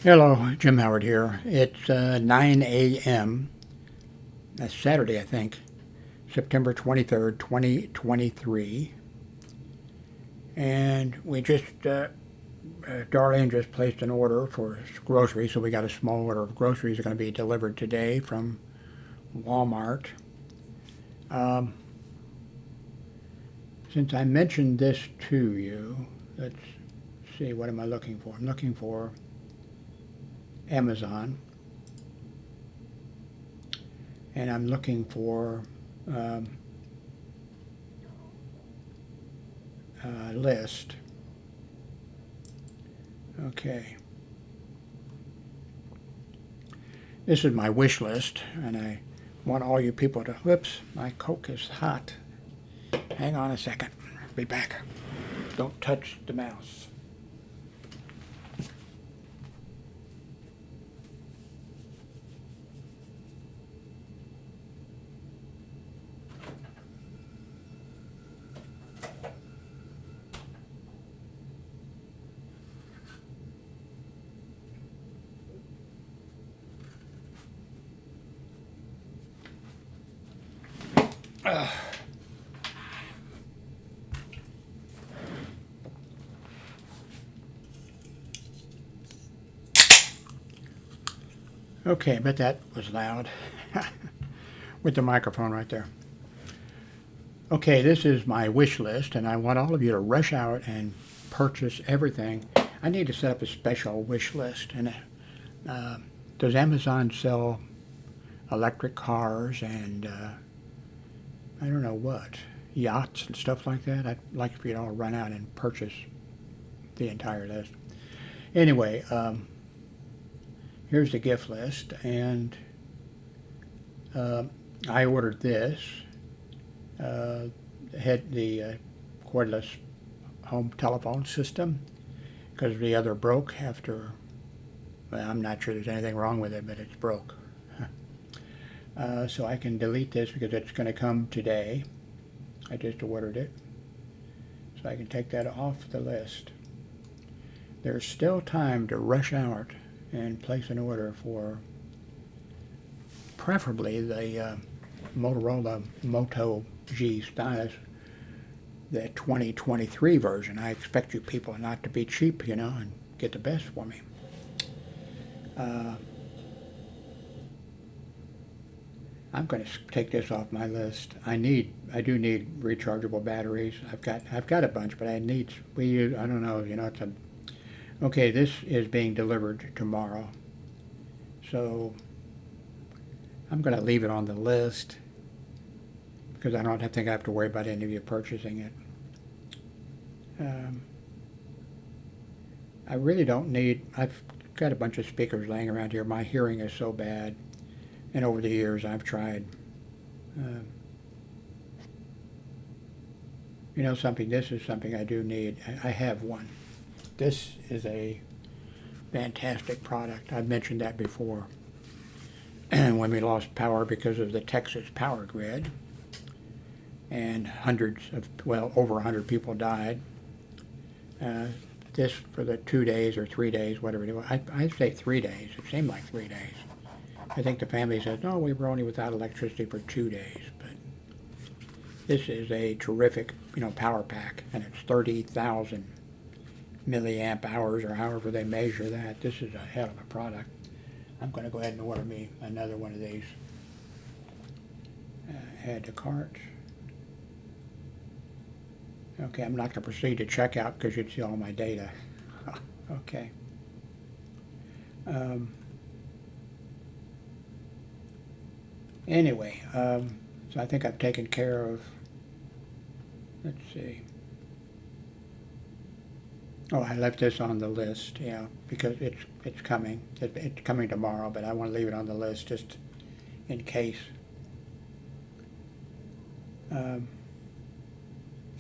Hello, Jim Howard here. It's 9 a.m. That's Saturday, I think, September 23rd, 2023. And Darlene just placed an order for groceries, so we got a small order of groceries that are going to be delivered today from Walmart. Um, since I mentioned this to you, let's see, what am I looking for? I'm looking for Amazon, and I'm looking for um, list. Okay. This is my wish list, and I want all you people to. Whoops, my Coke is hot. Hang on a second. Be back. Don't touch the mouse. Okay, but that was loud with the microphone right there. Okay, this is my wish list, and I want all of you to rush out and purchase everything. I need to set up a special wish list. And does Amazon sell electric cars and I don't know what, yachts and stuff like that? I'd like for you to all run out and purchase the entire list. Anyway, here's the gift list, and I ordered this. Had the cordless home telephone system because the other broke after. Well, I'm not sure there's anything wrong with it, but it's broke. So I can delete this because it's going to come today. I just ordered it, so I can take that off the list. There's still time to rush out and place an order for preferably the Motorola Moto G Stylus, the 2023 version. I expect you people not to be cheap, and get the best for me. I'm going to take this off my list. I do need rechargeable batteries. I've got a bunch, but I don't know, okay, this is being delivered tomorrow. So I'm going to leave it on the list because I don't think I have to worry about any of you purchasing it. I really don't need, I've got a bunch of speakers laying around here. My hearing is so bad, and over the years I've tried. This is something I do need. I have one. This is a fantastic product. I've mentioned that before. And when we lost power because of the Texas power grid, and over 100 people died. This for the 2 days or 3 days, whatever it was. I say 3 days. It seemed like 3 days. I think the family said, no, we were only without electricity for 2 days. But this is a terrific, power pack, and it's 30,000 milliamp hours, or however they measure that. This is a hell of a product. I'm going to go ahead and order me another one of these. Add to cart. Okay, I'm not going to proceed to checkout because you'd see all my data. Okay. Anyway, so I think I've taken care of, let's see. Oh, I left this on the list, because it's coming. It's coming tomorrow, but I want to leave it on the list just in case. So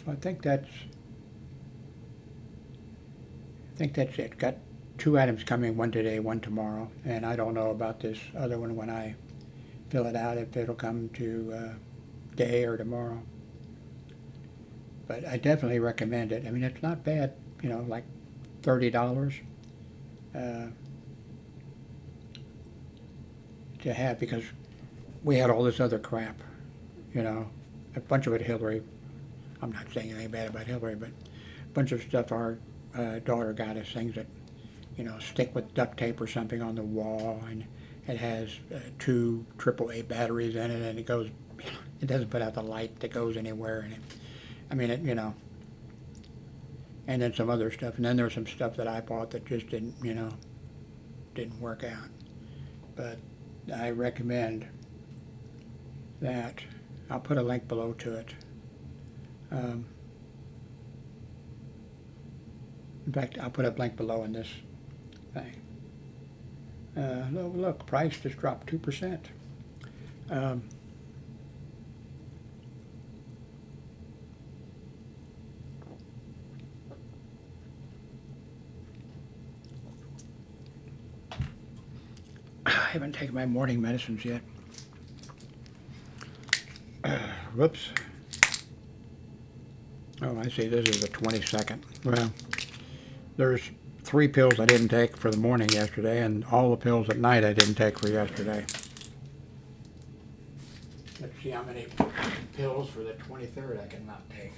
I think that's it. Got 2 items coming, one today, one tomorrow, and I don't know about this other one when I fill it out, if it'll come today or tomorrow. But I definitely recommend it. I mean, it's not bad, like $30. to have, because we had all this other crap, you know, a bunch of it Hillary. I'm not saying anything bad about Hillary, but a bunch of stuff our daughter got us, things that, you know, stick with duct tape or something on the wall, and it has 2 AAA batteries in it, and it goes, it doesn't put out the light that goes anywhere, and it, I mean, it, you know, and then some other stuff, and then there's some stuff that I bought that just didn't, you know, didn't work out. But I recommend that. I'll put a link below to it. In fact, I'll put a link below in this thing. Look, price just dropped 2%. I haven't taken my morning medicines yet. Whoops. Oh, I see. This is the 22nd. Well, there's 3 pills I didn't take for the morning yesterday, and all the pills at night I didn't take for yesterday. Let's see how many pills for the 23rd I can not take.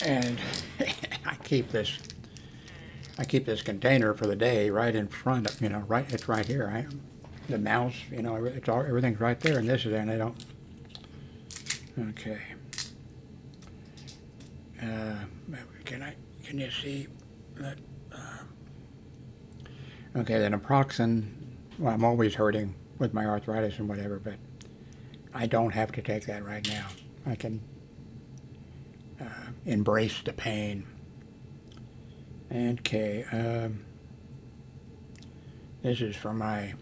And I keep this container for the day right in front of, you know, right, it's right here. The mouse, you know, it's all, everything's right there, and this is there, and I don't. Okay. Can you see that? Okay, then naproxen. Well, I'm always hurting with my arthritis and whatever, but I don't have to take that right now. I can embrace the pain. Okay, this is for my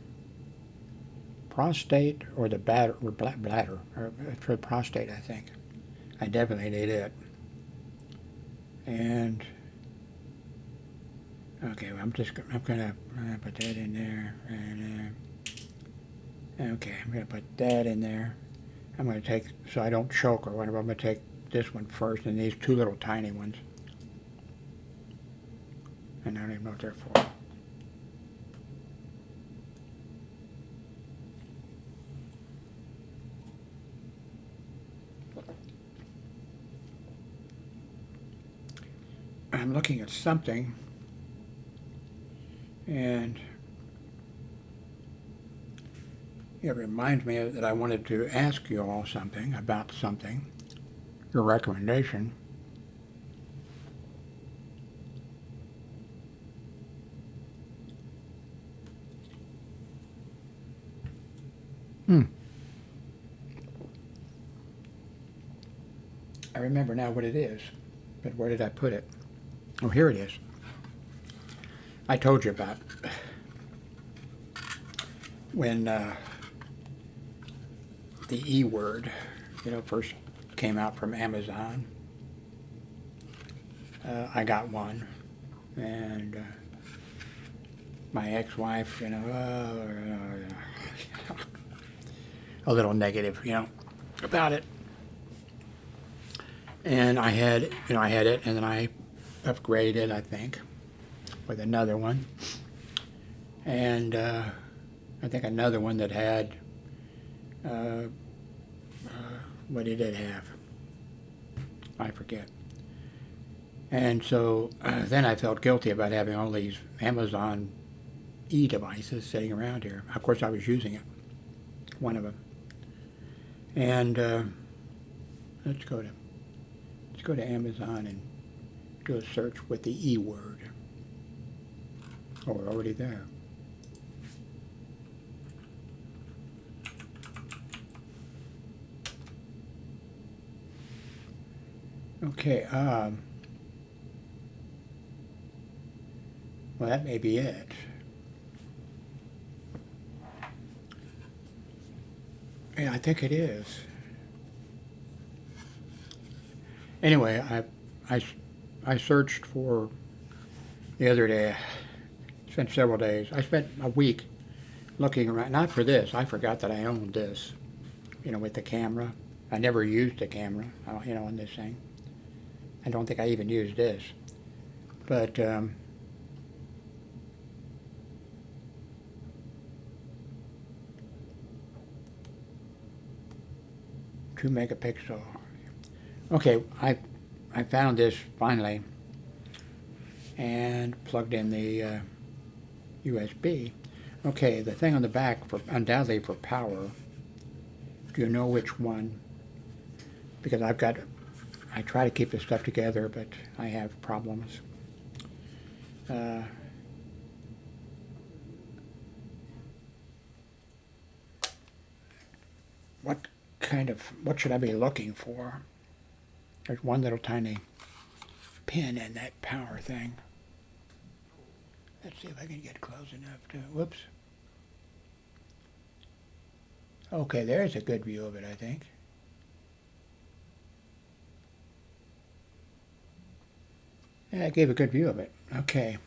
prostate, or the bladder, or for prostate, I think. I definitely need it. And okay, well, I'm gonna put that in there, and okay, I'm gonna put that in there. I'm gonna take, so I don't choke or whatever, I'm gonna take this one first, and these 2 little tiny ones. And I don't even know what they're for. I'm looking at something, and it reminds me that I wanted to ask you all something about something, your recommendation. I remember now what it is, but where did I put it? Oh, here it is. I told you about when the E word, you know, first came out from Amazon. I got one, and my ex-wife, you know, a little negative, you know, about it. And I had it, and then I upgraded, I think, with another one. And I think another one that had, what did it have? I forget. And so then I felt guilty about having all these Amazon e-devices sitting around here. Of course, I was using it, one of them. And let's go to Amazon and do a search with the E word. Oh, we're already there. Okay, well, that may be it. Yeah, I think it is. Anyway, I searched for, the other day, spent several days. I spent a week looking around, not for this. I forgot that I owned this, you know, with the camera. I never used the camera, you know, on this thing. I don't think I even used this. But 2 megapixel. Okay, I found this finally and plugged in the USB. Okay, the thing on the back for undoubtedly for power. Do you know which one? Because I try to keep this stuff together, but I have problems. What should I be looking for? There's one little tiny pin in that power thing. Let's see if I can get close enough to, whoops. Okay, there's a good view of it, I think. Yeah, I gave a good view of it. Okay.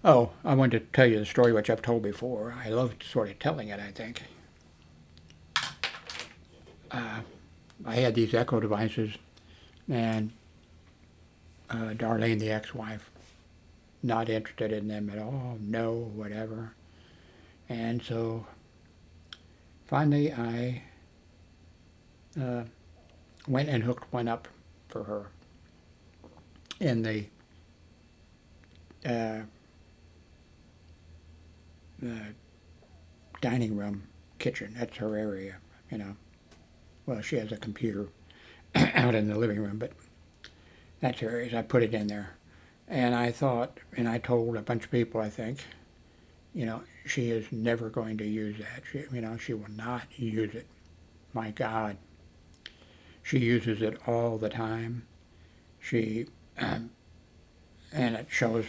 Oh, I wanted to tell you the story which I've told before. I love sort of telling it, I think. I had these Echo devices, and Darlene, the ex-wife, not interested in them at all, no, whatever. And so finally I went and hooked one up for her in the dining room kitchen. That's her area, you know. Well, she has a computer out in the living room, but that's her area. So I put it in there. And I thought, and I told a bunch of people, I think, you know, she is never going to use that. She will not use it. My God. She uses it all the time. And it shows,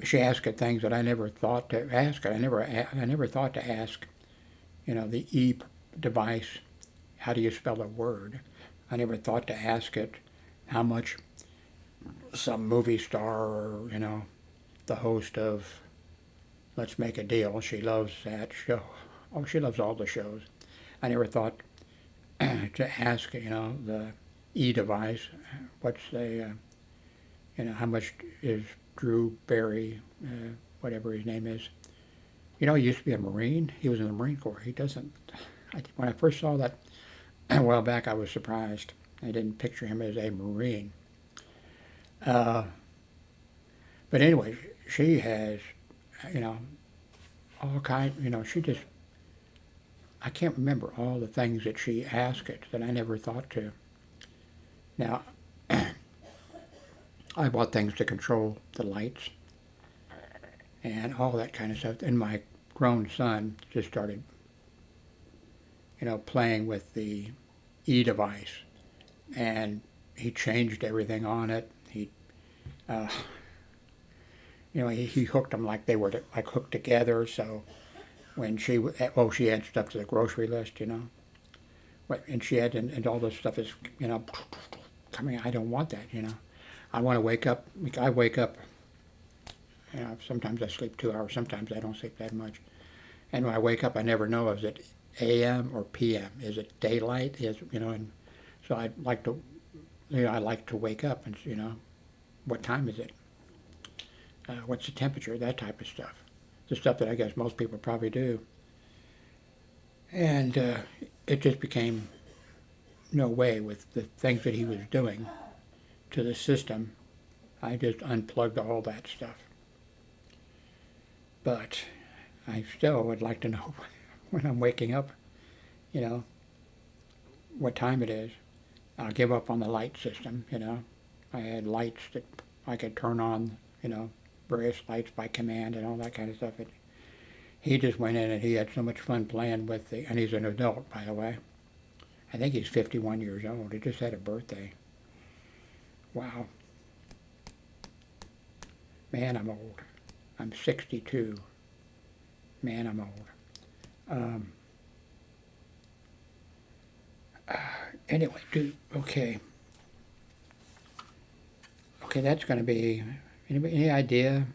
she asks it things that I never thought to ask it. I never thought to ask, you know, the E device, how do you spell a word? I never thought to ask it how much some movie star or, you know, the host of Let's Make a Deal, she loves that show. Oh, she loves all the shows. I never thought to ask, you know, the E device, what's the, you know, how much is Drew Barry, whatever his name is. You know, he used to be a Marine. He was in the Marine Corps. He doesn't, when I first saw that a while back, I was surprised. I didn't picture him as a Marine. But anyway, she has, you know, all kinds, you know, she just, I can't remember all the things that she asked it that I never thought to. Now, I bought things to control the lights and all that kind of stuff. And my grown son just started, you know, playing with the E device. And he changed everything on it. He, you know, he hooked them like they were like hooked together. So when she had stuff to the grocery list, you know. And she had, and all this stuff is, you know, coming. I don't want that, you know. I want to wake up. I wake up, you know, sometimes I sleep 2 hours, sometimes I don't sleep that much. And when I wake up, I never know, is it AM or PM? Is it daylight? You know, and so I like to, you know, I like to wake up and, you know, what time is it? What's the temperature? That type of stuff. The stuff that I guess most people probably do. And it just became no way with the things that he was doing to the system. I just unplugged all that stuff. But I still would like to know when I'm waking up, you know, what time it is. I'll give up on the light system, you know. I had lights that I could turn on, you know, various lights by command and all that kind of stuff. He just went in and he had so much fun playing with and he's an adult, by the way. I think he's 51 years old. He just had a birthday. Wow. Man, I'm old. I'm 62. Man, I'm old. Anyway, okay. Okay, that's going to be, any idea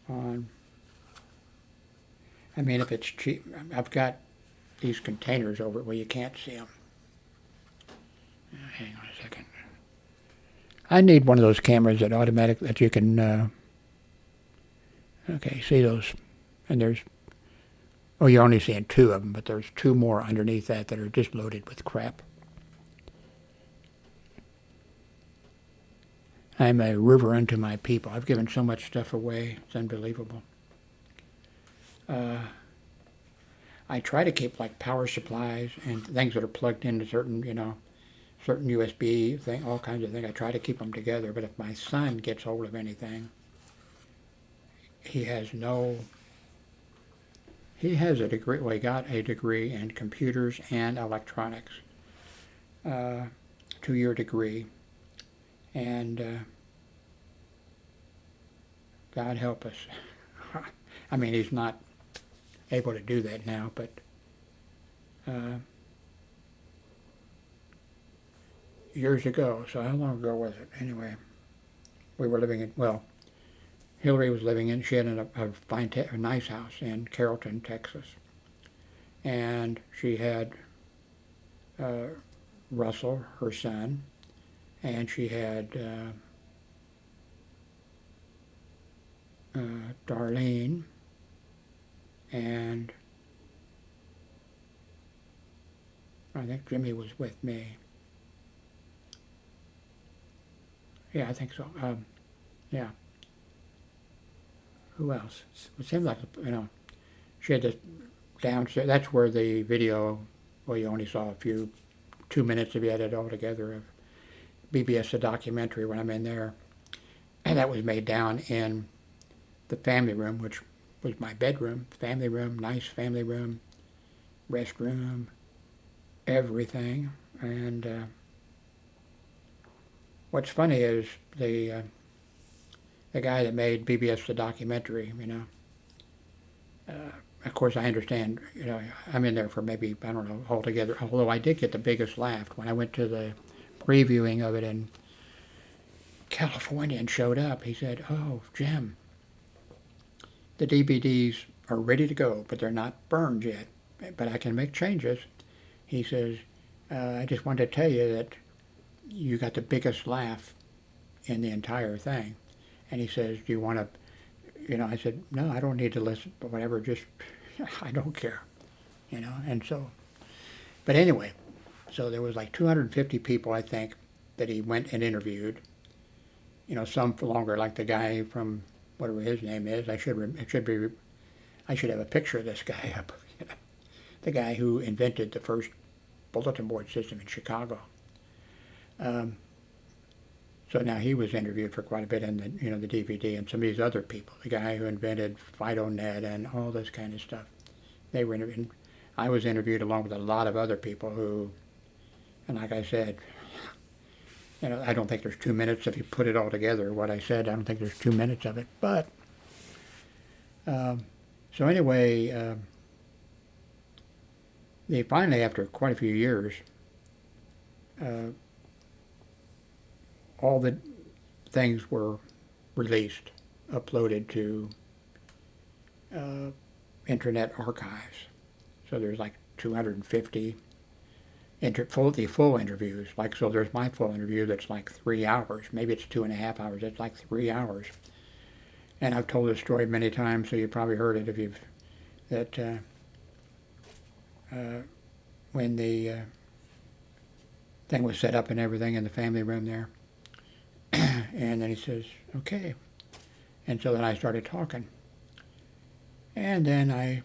on, I mean, if it's cheap, I've got these containers over it where you can't see them. Hang on a second. I need one of those cameras that you can, okay, see those, and there's Oh, you're only seeing two of them, but there's two more underneath that are just loaded with crap. I'm a river unto my people. I've given so much stuff away. It's unbelievable. I try to keep like power supplies and things that are plugged into certain, certain USB thing, all kinds of things. I try to keep them together. But if my son gets hold of anything, he has a degree. Well, he got a degree in computers and electronics, 2-year degree, and God help us. I mean, he's not able to do that now, but years ago. So how long ago was it? Anyway, we were living in, well, Hillary was living in, she had a nice house in Carrollton, Texas. And she had Russell, her son, and she had Darlene, and I think Jimmy was with me. Yeah, I think so. Yeah. Who else? It seems like, she had this downstairs. That's where the video, well, you only saw 2 minutes if you had it all together, of BBS, the documentary, when I'm in there. And that was made down in the family room, which was my bedroom, family room, nice family room, restroom, everything. And what's funny is the guy that made BBS, the documentary, of course I understand, I'm in there for maybe, I don't know, altogether, although I did get the biggest laugh when I went to the previewing of it in California and showed up. He said, "Oh, Jim, the DVDs are ready to go, but they're not burned yet, but I can make changes." He says, "I just wanted to tell you that you got the biggest laugh in the entire thing." And he says, "Do you want to," I said, "No, I don't need to listen, but whatever, just, I don't care," and so, but anyway, so there was like 250 people, I think, that he went and interviewed, some for longer, like the guy from, whatever his name is, I should have a picture of this guy up, the guy who invented the first bulletin board system in Chicago. So now he was interviewed for quite a bit in the DVD, and some of these other people, the guy who invented FidoNet and all this kind of stuff, they were interviewed. I was interviewed along with a lot of other people who, and like I said, I don't think there's 2 minutes if you put it all together. What I said, I don't think there's 2 minutes of it. But so anyway, they finally, after quite a few years, all the things were released, uploaded to Internet Archives. So there's like 250 the full interviews. Like, so there's my full interview that's like 3 hours. Maybe it's 2.5 hours. It's like 3 hours. And I've told this story many times, so you've probably heard it if you've, that when the thing was set up and everything in the family room there, and then he says, "Okay." And so then I started talking. And then I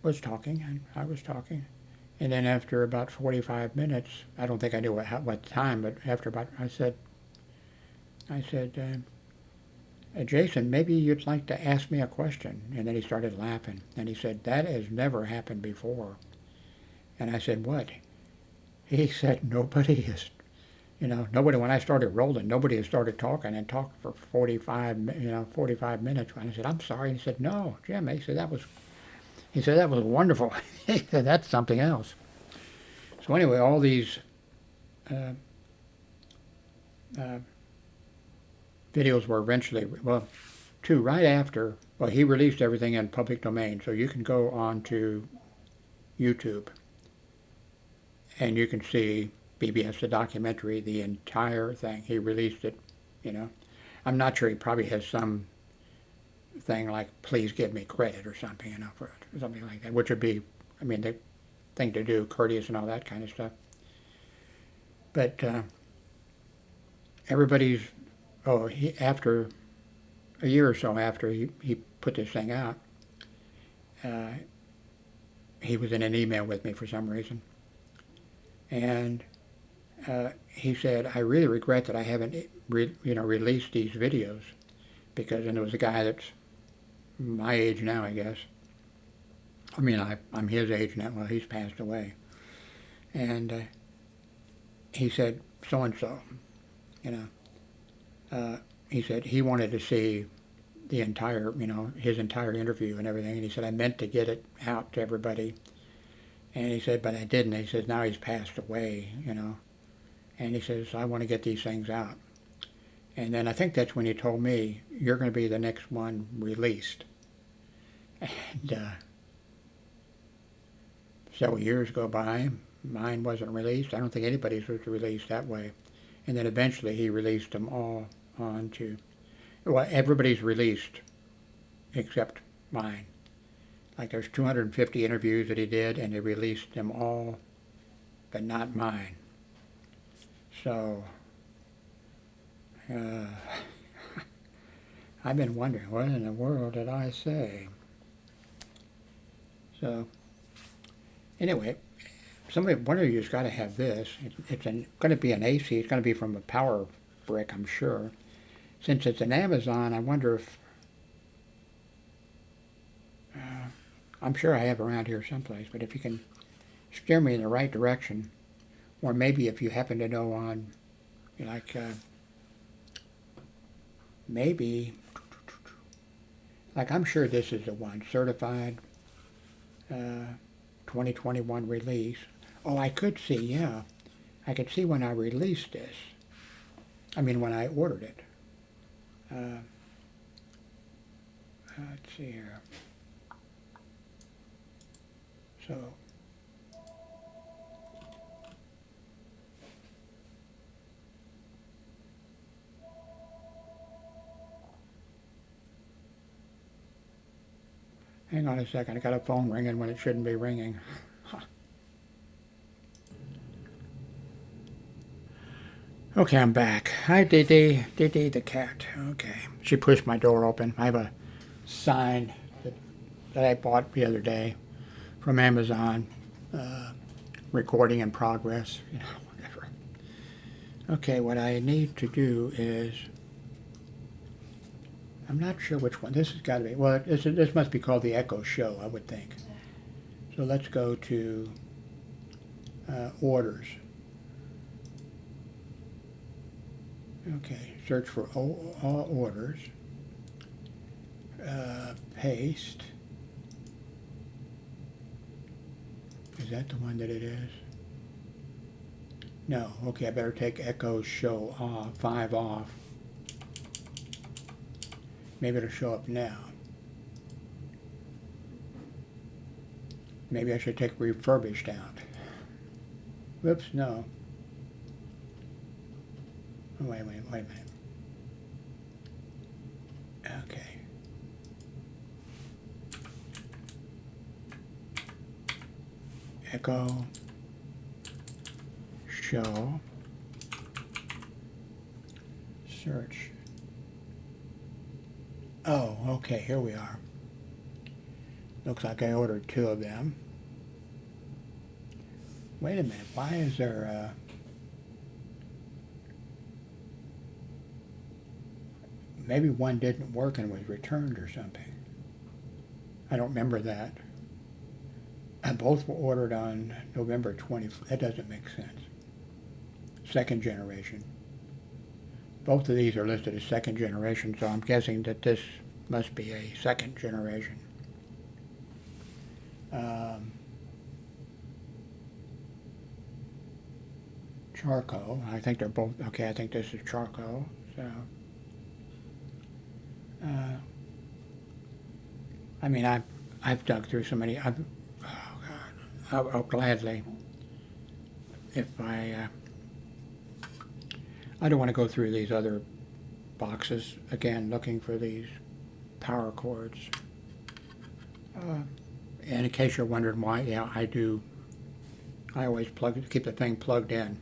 was talking, and I was talking. And then after about 45 minutes, I don't think I knew what time, but after about, I said, "Jason, maybe you'd like to ask me a question." And then he started laughing. And he said, "That has never happened before." And I said, "What?" He said, "Nobody has, nobody, when I started rolling, nobody has started talking and talked for 45 minutes. And I said, "I'm sorry." And he said, "No, Jim." He said, "That was wonderful." He said, "That's something else." So anyway, all these videos were eventually, right after, he released everything in public domain. So you can go on to YouTube and you can see BBS, the documentary, the entire thing. He released it, I'm not sure, he probably has some thing like, please give me credit or something, for something like that, which would be, I mean, the thing to do, courteous and all that kind of stuff. But everybody's, after a year or so after he put this thing out, he was in an email with me for some reason. And he said, I really regret that I haven't released these videos, because, and it was a guy that's my age now, I guess. I mean, I'm his age now. Well, he's passed away. And he said, so-and-so, he said he wanted to see the entire, his entire interview and everything. And he said, I meant to get it out to everybody. And he said, but I didn't. He says, now he's passed away, And he says, I want to get these things out. And then I think that's when he told me, you're going to be the next one released. And several years go by, mine wasn't released. I don't think anybody's was released that way. And then eventually he released them all onto, well, everybody's released except mine. Like there's 250 interviews that he did, and he released them all, but not mine. So, I've been wondering, what in the world did I say? So, anyway, one of you's got to have this. It's going to be an AC. It's going to be from a power brick, I'm sure. Since it's an Amazon, I wonder if, I'm sure I have around here someplace, but if you can steer me in the right direction, or maybe if you happen to know on, maybe, I'm sure this is the one, certified 2021 release. Oh, I could see, yeah. I could see when I released this. I mean, when I ordered it. Let's see here. So, hang on a second. I got a phone ringing when it shouldn't be ringing. Okay, I'm back. Hi, Dee Dee the cat. Okay. She pushed my door open. I have a sign that I bought the other day from Amazon. Recording in progress. Whatever. Okay, what I need to do is, I'm not sure which one. This has got to be, well, this must be called the Echo Show, I would think. So let's go to orders. Okay, search for all orders. Paste. Is that the one that it is? No. Okay, I better take Echo Show off, 5 off. Maybe it'll show up now. Maybe I should take refurbished out. Whoops, no. Oh, wait a minute. Okay. Echo Show search. Oh, okay, here we are. Looks like I ordered 2 of them. Wait a minute, why is there maybe one didn't work and was returned or something. I don't remember that. Both were ordered on November 20th. That doesn't make sense. Second generation. Both of these are listed as second generation, so I'm guessing that this must be a second generation. Charcoal. I think they're both, okay, I think this is charcoal. So, I mean, I've dug through so many, oh God, I'll gladly, if I don't want to go through these other boxes again looking for these power cords. And in case you're wondering why, yeah, I always keep the thing plugged in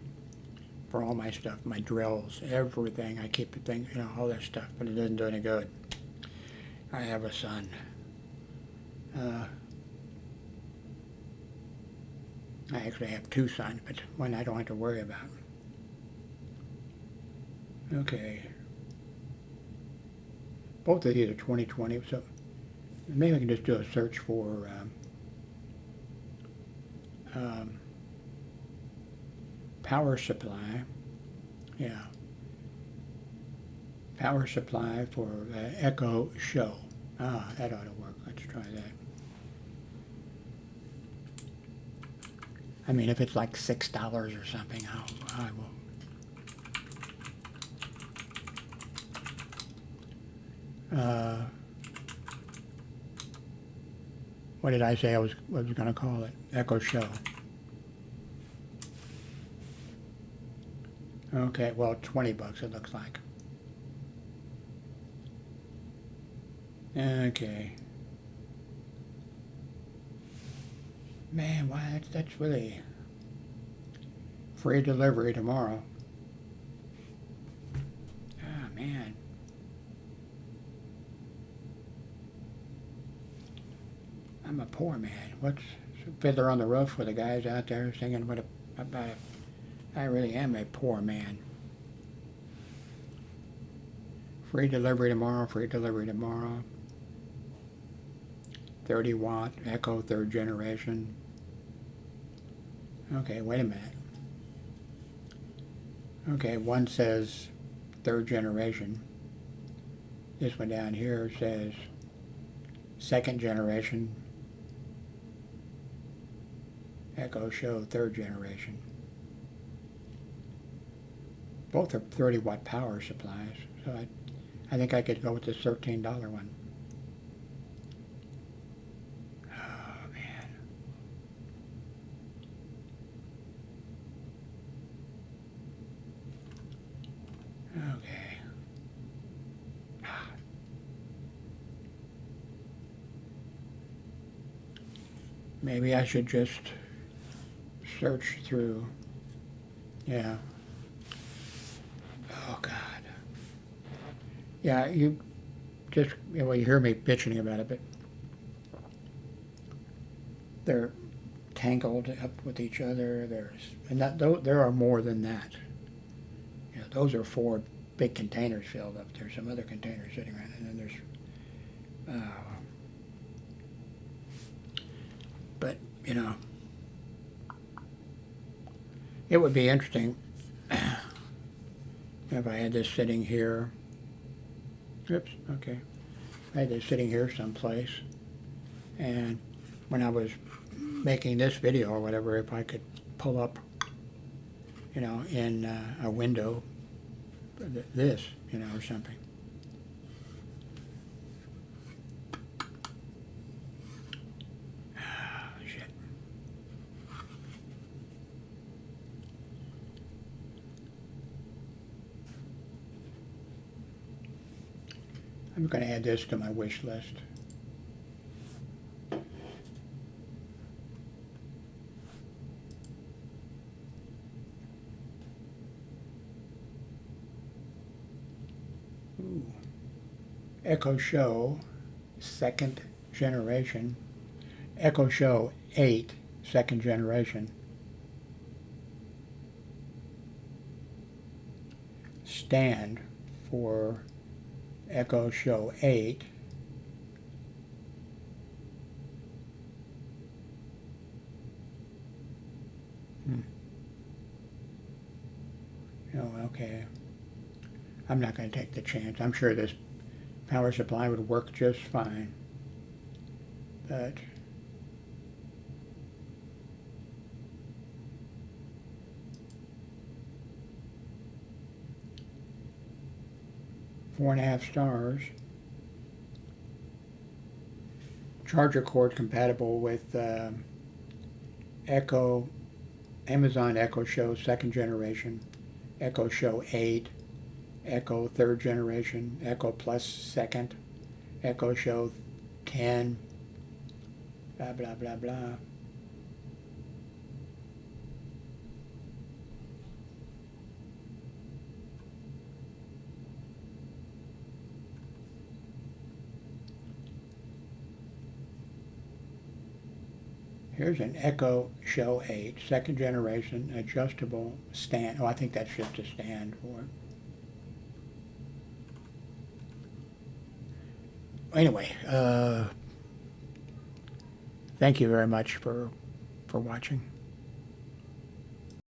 for all my stuff, my drills, everything. I keep the thing, all that stuff, but it doesn't do any good. I have a son. I actually have two sons, but one I don't have to worry about. Okay. Both of these are 2020, so maybe I can just do a search for power supply. Yeah. Power supply for Echo Show. Ah, that ought to work. Let's try that. I mean, if it's like $6 or something, I will. What did I say I was going to call it? Echo Show. Okay, well, 20 bucks it looks like. Okay. Man, why that's really free delivery tomorrow. Ah, man. I'm a poor man. What's Fiddler on the Roof for the guys out there singing about it? I really am a poor man. Free delivery tomorrow, free delivery tomorrow. 30 watt, Echo 3rd generation. Okay, wait a minute. Okay, one says 3rd generation. This one down here says 2nd generation. Echo Show 3rd generation. Both are 30 watt power supplies, so I think I could go with this $13 one. Oh, man. Okay. Maybe I should just search through. Yeah. Oh, God. Yeah, you hear me bitching about it, but they're tangled up with each other. There are more than that. Those are 4 big containers filled up. There's some other containers sitting around, and then there's, but it would be interesting if I had this sitting here. Oops, okay. I had this sitting here someplace, and when I was making this video or whatever, if I could pull up, in a window, this, or something. Shit. I'm going to add this to my wish list. Ooh. Echo Show 2nd generation. Echo Show 8 2nd generation. Stand for Echo Show 8. Oh, okay. I'm not going to take the chance. I'm sure this power supply would work just fine. But four and a half stars. Charger cord compatible with Amazon Echo Show 2nd generation, Echo Show 8, Echo 3rd generation, Echo Plus 2nd, Echo Show 10, blah, blah, blah, blah. Here's an Echo Show 8, second generation, adjustable stand. Oh, I think that's just a stand for it. Anyway, thank you very much for watching.